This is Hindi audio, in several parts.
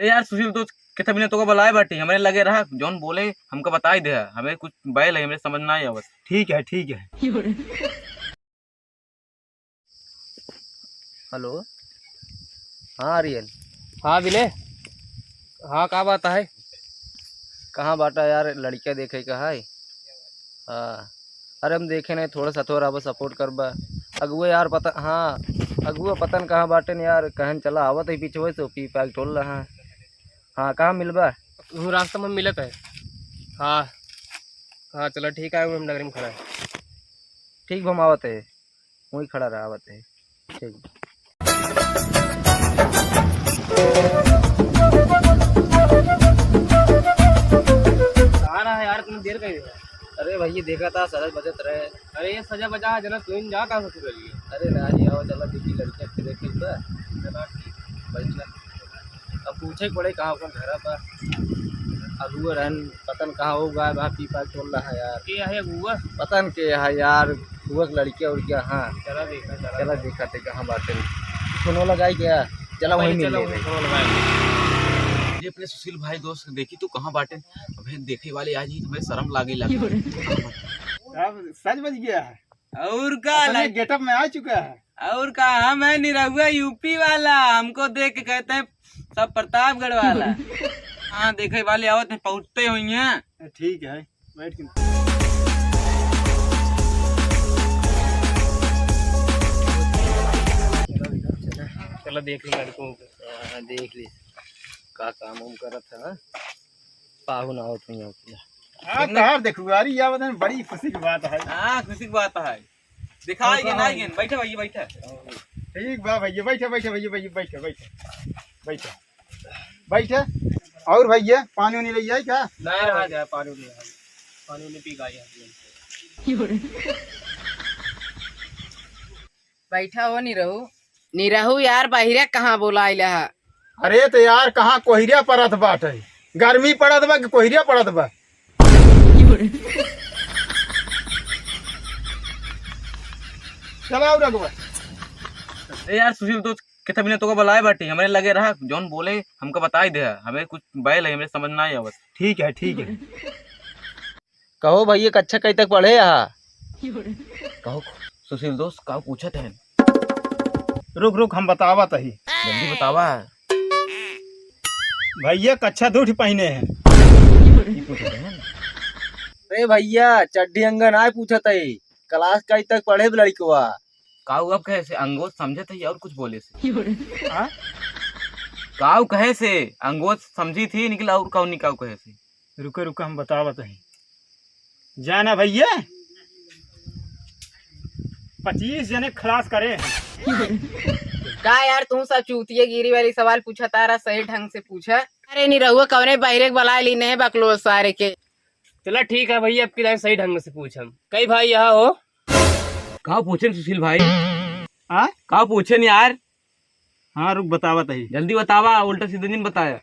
ए यार सुशील तो कितना बिना तो का बुलाए बाटी हमें लगे रहा जौन बोले हमको बता ही दे हमें कुछ बैल है हमें समझ ना आई आवत। ठीक है ठीक है। हेलो, हाँ आर्यन। हाँ विनय, हाँ क्या बात है? कहाँ बाटा यार, लड़कियाँ देखे कहा है? हाँ अरे हम देखे नहीं, थोड़ा सा थोड़ा बस सपोर्ट करबा अगुए यार। पता हाँ अगुआ पतन कहाँ बाटन यार, कहन चला आवत है पीछे से पी पैक टोल रहा है। हाँ कहाँ मिलबा? वो रास्ता में मिलत है। हाँ हाँ चलो ठीक है, हम नगर में खड़ा है। ठीक हम आवत है, वहीं खड़ा रहा आवत है। ठीक कहाँ रहा है यार, तुम देर कहीं? अरे भैया देखा था सजत बजत रहे। अरे ये सजा बजा जना तुम जा कहाँ से रही? अरे ना जी आओ चला देखी लड़कियाँ फिर देखे चला बैठना। अब पूछे पड़े कहाँ कौन घर पर अगुआ रहन पतन कहाँ हो गया वहाँ पी पैक टोल रहा है यार। क्या है गुआ? पतन के है यार, हुआ लड़कियाँ उड़कियाँ। हाँ चला देखा थे कहाँ बात सुनो लगाई क्या, चला वहीं मिल ये अपने सुशील भाई दोस्त देखी तू कहाँ बाटे अबे देखे वाले आज ही तुम्हें शर्म लागे सच बज गया है और का गेटअप में आ चुका है। और का हम है निरहुआ यूपी वाला, हमको देख के कहते हैं सब प्रतापगढ़ वाला। हाँ देखे वाले आवत पहुँचते हुई हैं। ठीक है बैठ के। चलो देख लो लड़कों को। हाँ देख ली का काम उम करत है। पाहुन आओ तुम हाँ कहाँ देखूंगा अरे यह बता बड़ी खुशी की बात है। हाँ खुशी की बात है, दिखाई के नहीं बैठे भैया बैठे। ठीक बा भैया बैठे बैठे भैया भैया बैठे बैठे बैठे बैठे। और भैया पानी वानी ले जाए क्या? नहीं रहा जाए, पानी नहीं पी गई। बैठा हो निरहू यार, बाहिरे कहाँ बोलाइला है? अरे तो यार कहाँ कोहरिया पड़त बाटे, गर्मी पड़त बा कि कोहरिया पड़त बा? चलाओ रखबा। ए यार सुशील तो कितना बिना तो का बुलाए बाटी हमें लगे रहा जौन बोले हमको बता ही दे हमें कुछ बैल है हमें समझ ना आई आवत। ठीक है ठीक है। कहो भैया कक्षा कहीं तक पढ़े यहाँ? कहो सुशील दोस्त का पूछत है? रुक रुक हम बतावा तही। जल्दी बतावा। भैया कक्षा 2 पहने हैं। अरे भैया चड्डी अंगन आए पूछा था क्लास कहीं तक पढ़े लड़कवा? काऊ अब कहे से अंगोज समझे थे और कुछ बोले से? हाँ? काऊ कहे से अंगोज समझी थी निकला और काऊ निकाऊ कहे से। रुको रुको हम बतावा तही। जाना भैया 25 जने खलास करे हैं। का यार तू सब चूतिया गिरी वाली सवाल पूछा तारा, सही ढंग से पूछा। अरे निरहुआ कवने बाहरे बुला ली नहीं बकलो सारे के। चलो ठीक है भैया, अब की लाइन सही ढंग से पूछम। कई भाई यहाँ हो? कहा पूछे सुशील भाई? हाँ कहा पूछे यार? हाँ रुक बतावा तही। जल्दी बतावा, उल्टा सीधे दिन बताया।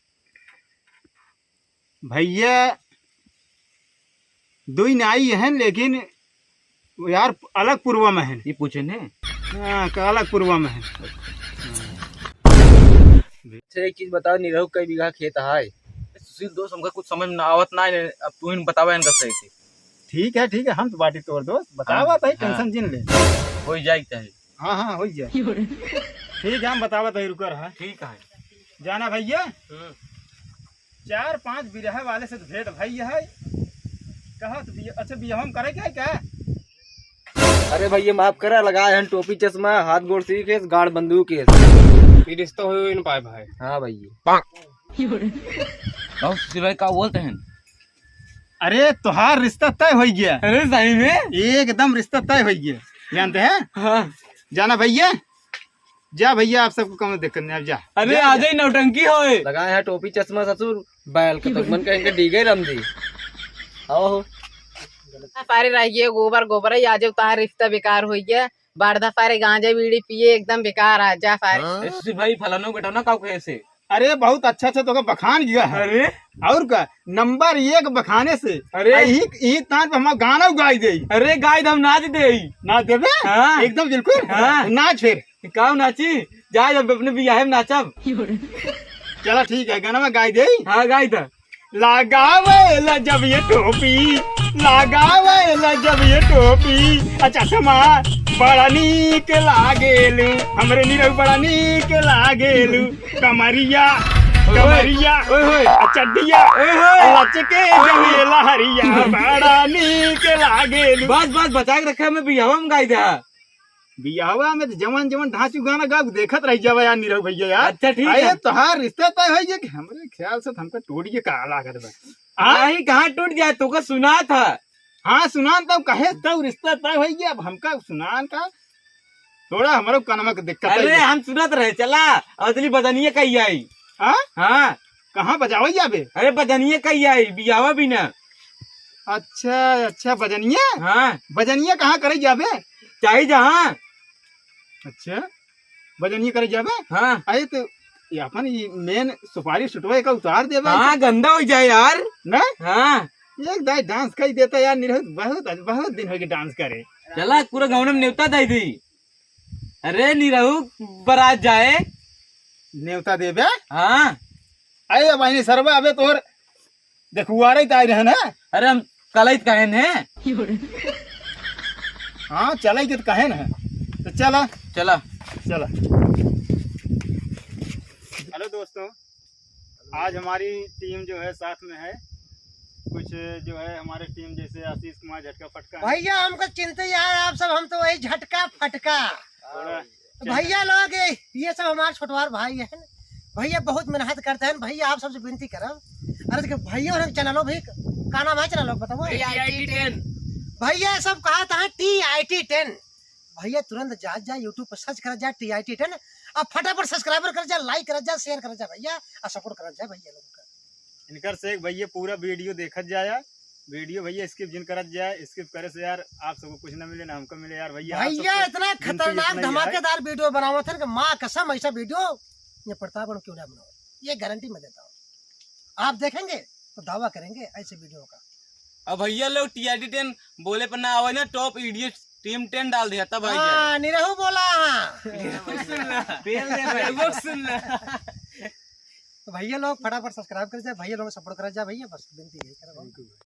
भैया 2 नाई है लेकिन यार अलग पूर्वा में है। ये पूछे ने? हाँ अलग पूर्वा में है। एक चीज बताओ, निरहु कई बीघा खेत है? सुशील दोस्त हमका कुछ समझ ना आवत ना है, अब तू ही बतावा इनका सही से। ठीक है हम तो बाटी तोड़ दोस्त बतावा तही, टेंशन जिन ले हो जाए चाहे। हाँ हाँ हो जाए। ठीक है हम बतावा तही, रुकर है। ठीक है जाना भैया 4-5 बिरहा वाले से तो भेंट भाई है। कहा तो अच्छा बिया हम करे क्या? अरे भैया माफ करा, लगाए हैं टोपी चश्मा, हाथ गोड़ सी केस, गाड़ बंदूक केस। रिश्ता हो इन पाए भाई। हाँ भैया। सुशील भाई का बोलते हैं? अरे तुहार रिश्ता तय हो गया। अरे सही में एकदम रिश्ता तय हो गया, जानते हैं? हाँ। जाना भैया, जा भैया आप सबको कम दिक्कत नहीं, अब जा। अरे आज ही नौटंकी होए। लगाए हैं टोपी चश्मा ससुर, बैल के तकमन कहेंगे डीगे रमदी। आओ फारे रहिए गोबर गोबर ही आज तार रिश्ता बेकार हो गया। बारदा फारे गांजा बीड़ी पिए एकदम बेकार आ जा फारे। सुशील भाई फलानो बेटा ना काऊ कहे से? अरे बहुत अच्छा तो बखान गया है। अरे और का नंबर 1 बखाने से। अरे यही तान पे हम गाना गाई दे। अरे गाय हम नाच दे ना देवे। हाँ। एकदम बिल्कुल। हाँ। नाच फिर काऊ नाची जाए जब अपने बियाह में नाचब। चला ठीक है, गाना में गाय दे। हाँ गाई था। लगावे जब ये टोपी, लगावे जब ये टोपी, अच्छा समा बड़ा नीक लागेलू, हमरे नीरव बड़ा नीक लागेलू, कमरिया कमरिया चड्डिया लचके जब ये लहरिया, बड़ा नीक लागेलू। बस बस बचा के रखा, मैं बिहावा में गाई था। बियाहवा में तो जवान जवान ढांचू गाना गा देखत रह जावे यार नीरव भैया यार। अच्छा ठीक अरे है। तोहार रिश्ता तय है ये कि हमरे ख्याल से हमको टोड़िए का लागत बा। नहीं कहाँ टूट जाए, तो का सुना था। हाँ सुनान तब कहे तब रिश्ता तय है ये, अब हमका सुनान का थोड़ा हमारो कानमा के दिक्कत अरे है। हम सुनत रहे, चला असली बदनिया कही आई। हाँ हाँ कहाँ बजावे जाबे? अरे बदनिया कही आई, बियावा भी ना। अच्छा अच्छा बजनिया, हाँ बजनिया कहाँ करे जाबे? चाहिए जहाँ। अच्छा बजनिया करे जाबे। हाँ अरे तो ये अपन ये मेन सुपारी सुटवा का उतार देबे हाँ गंदा हो जाए यार। ना। हाँ एक दाई डांस कर देता यार नीरव, बहुत बहुत दिन हो गए डांस करे। चला पूरा गाँव में न्योता दी थी। अरे निरहू बारात जाए। न्योता देबे। हाँ अरे अब आईने सरवा अबे तोर देखुआरे ताई रहे ना। अरे हम कल कहन है। हाँ चला के तो कहे ना, तो चला चला चला। हेलो दोस्तों, आज हमारी टीम जो है साथ में है, कुछ जो है हमारे टीम जैसे आशीष कुमार झटका फटका है। भैया हमको चिंता यार आप सब, हम तो वही झटका फटका थोड़ा भैया लोग ये सब हमारे छोटवार भाई है। भैया बहुत मेहनत करते हैं भैया, आप सबसे विनती करब। अरे देखो भैया और चैनलों भी का नाम है, चैनल बताओ भैया। सब कहा था TIT10 भैया, तुरंत जा यूट्यूब पर सर्च कर जा TIT10, अब फटाफट सब्सक्राइबर कर जा, लाइक कर जा, शेयर कर जा भैया, और सपोर्ट कर जा भैया लोगों का। इनकर से एक भैया पूरा वीडियो देखत जाया, वीडियो भैया स्किप जिन करत जाए, स्किप करे से यार आप सबको कुछ ना मिले ना हमको मिले यार। भैया भैया इतना खतरनाक धमाकेदार वीडियो बनाओ थे कि माँ कसम ऐसा वीडियो ये प्रताप क्यों ना बनाओ, ये गारंटी मैं देता हूँ। आप देखेंगे तो दावा करेंगे ऐसे वीडियो का। अब भैया लोग TIT10 बोले पर ना आवे ना, टॉप इडियट टीम 10 डाल दिया तब भाई। हाँ निरहू बोला। तो भैया लोग फटाफट सब्सक्राइब कर जाए, भैया लोग सपोर्ट कर जाए भैया, बस विनती है।